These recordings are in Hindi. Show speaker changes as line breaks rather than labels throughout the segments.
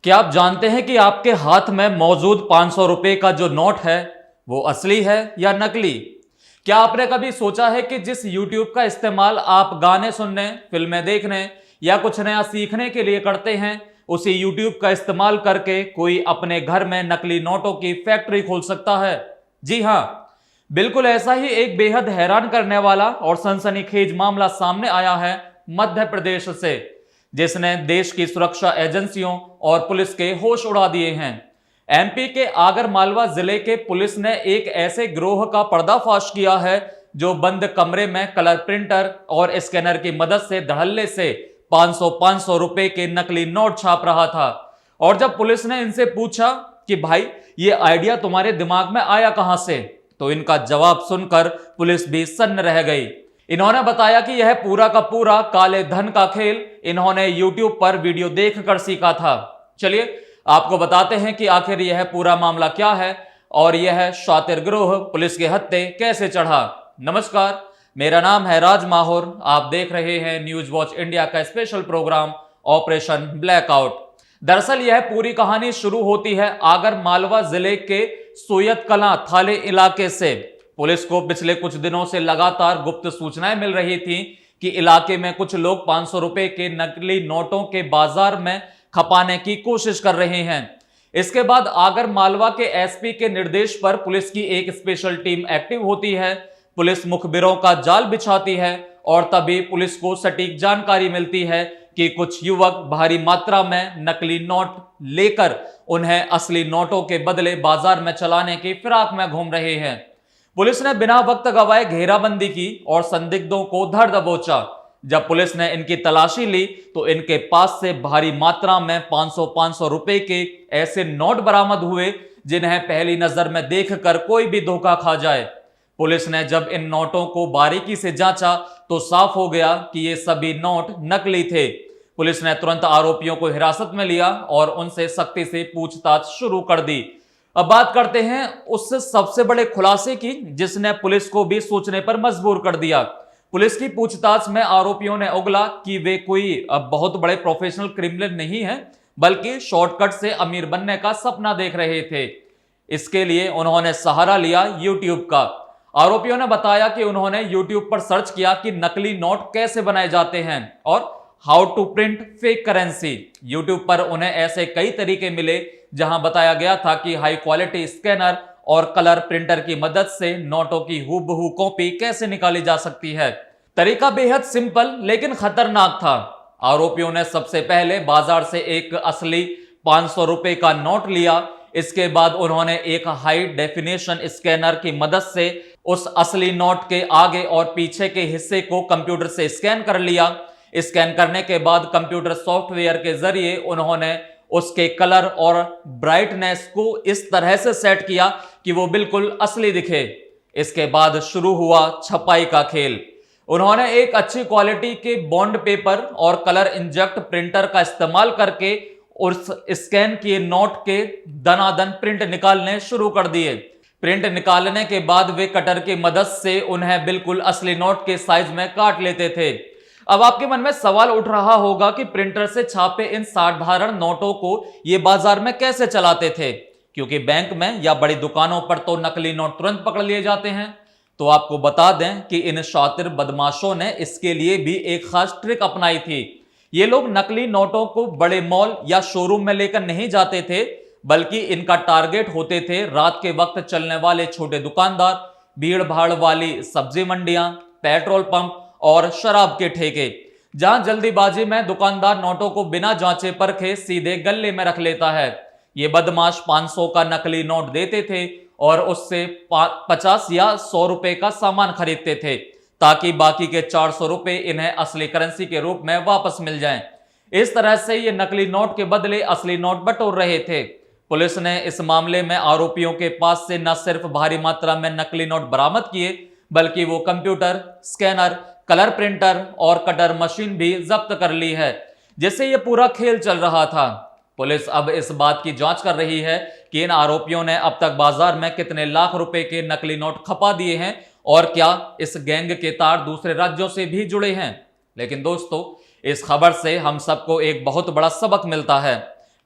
क्या आप जानते हैं कि आपके हाथ में मौजूद 500 रुपए का जो नोट है वो असली है या नकली? क्या आपने कभी सोचा है कि जिस YouTube का इस्तेमाल आप गाने सुनने, फिल्में देखने या कुछ नया सीखने के लिए करते हैं, उसी YouTube का इस्तेमाल करके कोई अपने घर में नकली नोटों की फैक्ट्री खोल सकता है? जी हां, बिल्कुल ऐसा ही एक बेहद हैरान करने वाला और सनसनीखेज मामला सामने आया है मध्य प्रदेश से, जिसने देश की सुरक्षा एजेंसियों और पुलिस के होश उड़ा दिए हैं। एमपी के आगर मालवा जिले के पुलिस ने एक ऐसे गिरोह का पर्दाफाश किया है जो बंद कमरे में कलर प्रिंटर और स्कैनर की मदद से धड़ल्ले से 500 रुपए के नकली नोट छाप रहा था। और जब पुलिस ने इनसे पूछा कि भाई ये आइडिया तुम्हारे दिमाग में आया कहां से, तो इनका जवाब सुनकर पुलिस भी सन्न रह गई। इन्होंने बताया कि यह पूरा का पूरा काले धन का खेल इन्होंने YouTube पर वीडियो देखकर सीखा था। चलिए आपको बताते हैं कि आखिर यह पूरा मामला क्या है और यह शातिर गिरोह पुलिस के हत्थे कैसे चढ़ा। नमस्कार, मेरा नाम है राज माहौर। आप देख रहे हैं न्यूज वॉच इंडिया का स्पेशल प्रोग्राम ऑपरेशन ब्लैकआउट। दरअसल यह पूरी कहानी शुरू होती है आगर मालवा जिले के सोयत कलां थाले इलाके से। पुलिस को पिछले कुछ दिनों से लगातार गुप्त सूचनाएं मिल रही थी कि इलाके में कुछ लोग 500 रुपए के नकली नोटों के बाजार में खपाने की कोशिश कर रहे हैं। इसके बाद आगर मालवा के एसपी के निर्देश पर पुलिस की एक स्पेशल टीम एक्टिव होती है। पुलिस मुखबिरों का जाल बिछाती है और तभी पुलिस को सटीक जानकारी मिलती है कि कुछ युवक भारी मात्रा में नकली नोट लेकर उन्हें असली नोटों के बदले बाजार में चलाने की फिराक में घूम रहे हैं। पुलिस ने बिना वक्त गवाए घेराबंदी की और संदिग्धों को धर दबोचा। जब पुलिस ने इनकी तलाशी ली तो इनके पास से भारी मात्रा में 500 रुपए के ऐसे नोट बरामद हुए जिन्हें पहली नजर में देखकर कोई भी धोखा खा जाए। पुलिस ने जब इन नोटों को बारीकी से जांचा तो साफ हो गया कि ये सभी नोट नकली थे। पुलिस ने तुरंत आरोपियों को हिरासत में लिया और उनसे सख्ती से पूछताछ शुरू कर दी। अब बात करते हैं उस सबसे बड़े खुलासे की जिसने पुलिस को भी सोचने पर मजबूर कर दिया। पुलिस की पूछताछ में आरोपियों ने उगला कि वे कोई बहुत बड़े प्रोफेशनल क्रिमिनल नहीं हैं, बल्कि शॉर्टकट से अमीर बनने का सपना देख रहे थे। इसके लिए उन्होंने सहारा लिया YouTube का। आरोपियों ने बताया कि उन्होंने YouTube पर सर्च किया कि नकली नोट कैसे बनाए जाते हैं और how to print fake currency. YouTube पर उन्हें ऐसे कई तरीके मिले जहां बताया गया था कि हाई क्वालिटी स्कैनर और कलर प्रिंटर की मदद से नोटों की हूबहू कॉपी कैसे निकाली जा सकती है। तरीका बेहद सिंपल लेकिन खतरनाक था। आरोपियों ने सबसे पहले बाजार से एक असली 500 रुपए का नोट लिया। इसके बाद उन्होंने एक हाई डेफिनेशन स्कैनर की मदद से उस असली नोट के आगे और पीछे के हिस्से को कंप्यूटर से स्कैन कर लिया। स्कैन करने के बाद कंप्यूटर सॉफ्टवेयर के जरिए उन्होंने उसके कलर और ब्राइटनेस को इस तरह से सेट किया कि वो बिल्कुल असली दिखे। इसके बाद शुरू हुआ छपाई का खेल। उन्होंने एक अच्छी क्वालिटी के बॉन्ड पेपर और कलर इंजेक्ट प्रिंटर का इस्तेमाल करके उस स्कैन किए नोट के दनादन प्रिंट निकालने शुरू कर दिए। प्रिंट निकालने के बाद वे कटर की मदद से उन्हें बिल्कुल असली नोट के साइज में काट लेते थे। अब आपके मन में सवाल उठ रहा होगा कि प्रिंटर से छापे इन साधारण नोटों को ये बाजार में कैसे चलाते थे, क्योंकि बैंक में या बड़ी दुकानों पर तो नकली नोट तुरंत पकड़ लिए जाते हैं। तो आपको बता दें कि इन शातिर बदमाशों ने इसके लिए भी एक खास ट्रिक अपनाई थी। ये लोग नकली नोटों को बड़े मॉल या शोरूम में लेकर नहीं जाते थे, बल्कि इनका टारगेट होते थे रात के वक्त चलने वाले छोटे दुकानदार, भीड़ भाड़ वाली सब्जी मंडियां, पेट्रोल पंप और शराब के ठेके, जहां जल्दीबाजी में दुकानदार नोटों को बिना जांचे परखे सीधे गल्ले में रख लेता है। ये बदमाश 500 का नकली नोट देते थे और उससे 50 या 100 रुपए का सामान खरीदते थे ताकि बाकी के 400 रुपए इन्हें असली करेंसी के रूप में वापस मिल जाएं। इस तरह से ये नकली नोट के बदले असली नोट बटोर रहे थे। पुलिस ने इस मामले में आरोपियों के पास से न सिर्फ भारी मात्रा में नकली नोट बरामद किए, बल्कि वो कंप्यूटर, स्कैनर, कलर प्रिंटर और कटर मशीन भी जब्त कर ली है, जिससे ये पूरा खेल चल रहा था। पुलिस अब इस बात की जांच कर रही है कि इन आरोपियों ने अब तक बाजार में कितने लाख रुपए के नकली नोट खपा दिए हैं और क्या इस गैंग के तार दूसरे राज्यों से भी जुड़े हैं। लेकिन दोस्तों, इस खबर से हम सबको एक बहुत बड़ा सबक मिलता है।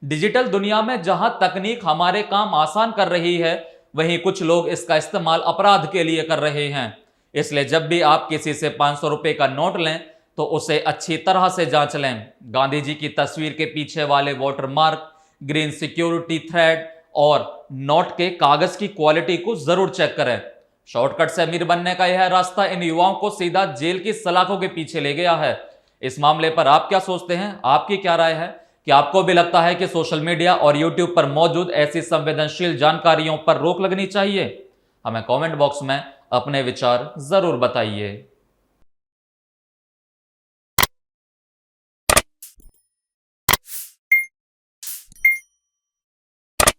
डिजिटल दुनिया में जहां तकनीक हमारे काम आसान कर रही है, वहीं कुछ लोग इसका इस्तेमाल अपराध के लिए कर रहे हैं। इसलिए जब भी आप किसी से 500 रुपए का नोट लें तो उसे अच्छी तरह से जांच लें। गांधी जी की तस्वीर के पीछे वाले वाटरमार्क, ग्रीन सिक्योरिटी थ्रेड और नोट के कागज की क्वालिटी को जरूर चेक करें। शॉर्टकट से अमीर बनने का यह रास्ता इन युवाओं को सीधा जेल की सलाखों के पीछे ले गया है। इस मामले पर आप क्या सोचते हैं? आपकी क्या राय है? क्या आपको भी लगता है कि सोशल मीडिया और यूट्यूब पर मौजूद ऐसी संवेदनशील जानकारियों पर रोक लगनी चाहिए? हमें कमेंट बॉक्स में अपने विचार जरूर बताइए।